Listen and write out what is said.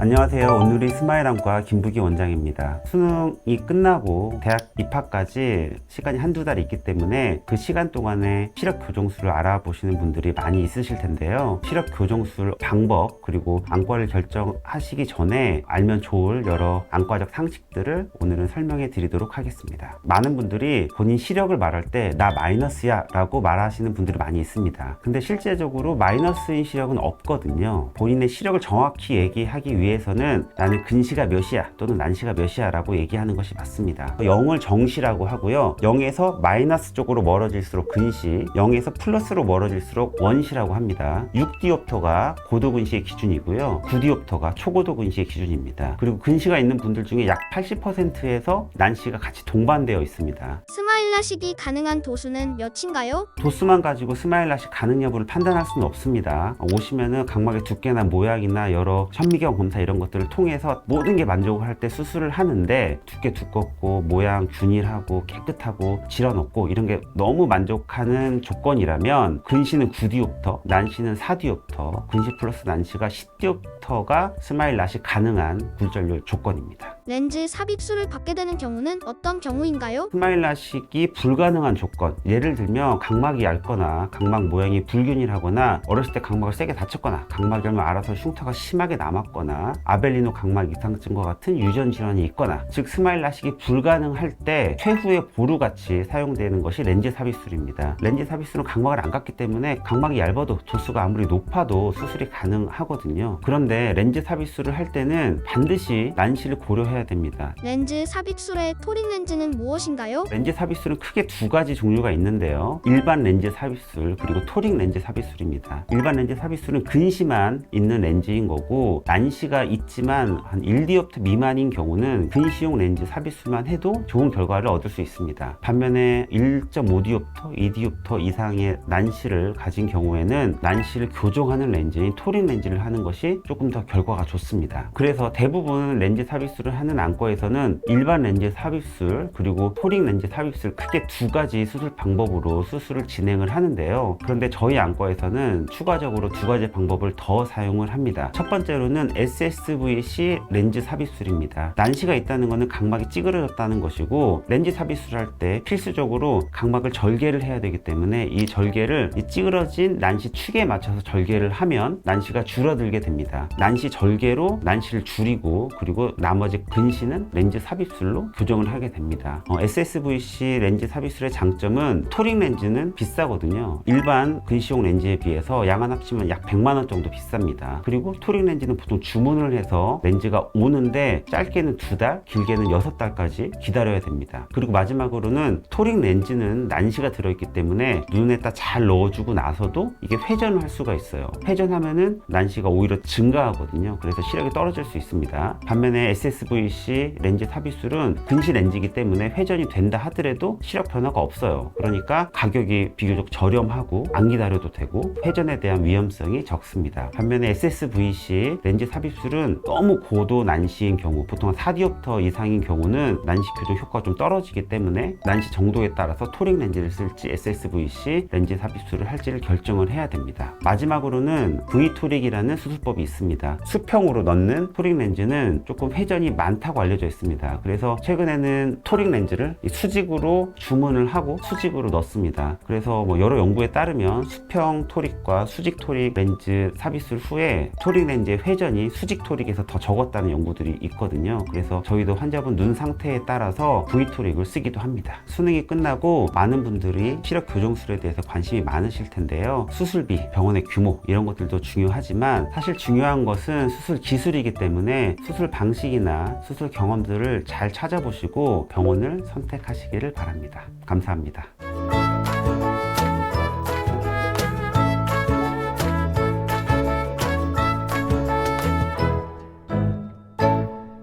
안녕하세요. 오늘이 스마일함과 김부기 원장입니다. 수능이 끝나고 대학 입학까지 시간이 한두 달 있기 때문에 그 시간 동안에 시력 교정술을 알아보시는 분들이 많이 있으실 텐데요. 시력 교정술 방법 그리고 안과를 결정하시기 전에 알면 좋을 여러 안과적 상식들을 오늘은 설명해 드리도록 하겠습니다. 많은 분들이 본인 시력을 말할 때 나 마이너스야 라고 말하시는 분들이 많이 있습니다. 근데 실제적으로 마이너스인 시력은 없거든요. 본인의 시력을 정확히 얘기하기 위해서는 나는 근시가 몇이야 또는 난시가 몇이야 라고 얘기하는 것이 맞습니다. 0을 정시라고 하고요. 0에서 마이너스 쪽으로 멀어질수록 근시, 0에서 플러스로 멀어질수록 원시라고 합니다. 6디옵터가 고도근시의 기준이고요. 9디옵터가 초고도근시의 기준입니다. 그리고 근시가 있는 분들 중에 약 80%에서 난시가 같이 동반되어 있습니다. 스마일라식이 가능한 도수는 몇인가요? 도수만 가지고 스마일라식 가능 여부를 판단할 수는 없습니다. 오시면은 각막의 두께나 모양이나 여러 현미경 검사 이런 것들을 통해서 모든 게 만족을 할 때 수술을 하는데 두께 두껍고 모양 균일하고 깨끗하고 질환 없고 이런 게 너무 만족하는 조건이라면 근시는 9디옵터, 난시는 4디옵터, 근시 플러스 난시가 10디옵터가 스마일라식 가능한 굴절률 조건입니다. 렌즈 삽입술을 받게 되는 경우는 어떤 경우인가요? 스마일라식이 불가능한 조건, 예를 들면 각막이 얇거나 각막 모양이 불균일하거나 어렸을 때 각막을 세게 다쳤거나 각막이 얼마 알아서 흉터가 심하게 남았거나 아벨리노 각막 이상증과 같은 유전 질환이 있거나 즉 스마일라식이 불가능할 때 최후의 보루같이 사용되는 것이 렌즈 삽입술입니다. 렌즈 삽입술은 각막을 안 깎기 때문에 각막이 얇아도 도수가 아무리 높아도 수술이 가능하거든요. 그런데 렌즈 삽입술을 할 때는 반드시 난시를 고려해야 됩니다. 렌즈 삽입술의 토릭 렌즈는 무엇인가요? 렌즈 삽입술은 크게 두 가지 종류가 있는데요. 일반 렌즈 삽입술 그리고 토릭 렌즈 삽입술입니다. 일반 렌즈 삽입술은 근시만 있는 렌즈인 거고 난시가 있지만 한 1디옵터 미만인 경우는 근시용 렌즈 삽입술만 해도 좋은 결과를 얻을 수 있습니다. 반면에 1.5디옵터, 2디옵터 이상의 난시를 가진 경우에는 난시를 교정하는 렌즈인 토릭 렌즈를 하는 것이 조금 더 결과가 좋습니다. 그래서 대부분 렌즈 삽입술을 하는 안과에서는 일반 렌즈 삽입술 그리고 토릭 렌즈 삽입술 크게 두 가지 수술 방법으로 수술을 진행을 하는데요. 그런데 저희 안과에서는 추가적으로 두 가지 방법을 더 사용을 합니다. 첫 번째로는 SSVC 렌즈 삽입술입니다. 난시가 있다는 것은 각막이 찌그러졌다는 것이고 렌즈 삽입술 할 때 필수적으로 각막을 절개를 해야 되기 때문에 이 절개를 이 찌그러진 난시 축에 맞춰서 절개를 하면 난시가 줄어들게 됩니다. 난시 절개로 난시를 줄이고 그리고 나머지 근시는 렌즈 삽입술로 교정을 하게 됩니다. SSVC 렌즈 삽입술의 장점은 토릭 렌즈는 비싸거든요. 일반 근시용 렌즈에 비해서 양안 합치면 약 100만원 정도 비쌉니다. 그리고 토릭 렌즈는 보통 주문을 해서 렌즈가 오는데 짧게는 2달, 길게는 6달까지 기다려야 됩니다. 그리고 마지막으로는 토릭 렌즈는 난시가 들어있기 때문에 눈에다 잘 넣어주고 나서도 이게 회전을 할 수가 있어요. 회전하면은 난시가 오히려 증가하거든요. 그래서 시력이 떨어질 수 있습니다. 반면에 SSVC 렌즈 삽입술은 근시 렌즈이기 때문에 회전이 된다 하더라도 시력 변화가 없어요. 그러니까 가격이 비교적 저렴하고 안 기다려도 되고 회전에 대한 위험성이 적습니다. 반면에 SSVC 렌즈 삽입술은 너무 고도 난시인 경우 보통 4디옵터 이상인 경우는 난시 교정 효과가 좀 떨어지기 때문에 난시 정도에 따라서 토릭 렌즈를 쓸지 SSVC 렌즈 삽입술을 할지를 결정을 해야 됩니다. 마지막으로는 V토릭이라는 수술법이 있습니다. 수평으로 넣는 토릭 렌즈는 조금 회전이 많다고 알려져 있습니다. 그래서 최근에는 토릭 렌즈를 수직으로 주문을 하고 수직으로 넣습니다. 그래서 여러 연구에 따르면 수평 토릭과 수직 토릭 렌즈 삽입술 후에 토릭 렌즈의 회전이 수직 토릭에서 더 적었다는 연구들이 있거든요. 그래서 저희도 환자분 눈 상태에 따라서 V토릭을 쓰기도 합니다. 수능이 끝나고 많은 분들이 시력 교정술에 대해서 관심이 많으실 텐데요. 수술비, 병원의 규모 이런 것들도 중요하지만 사실 중요한 것은 수술 기술이기 때문에 수술 방식이나 수술 경험들을 잘 찾아보시고 병원을 선택하시기를 바랍니다. 감사합니다.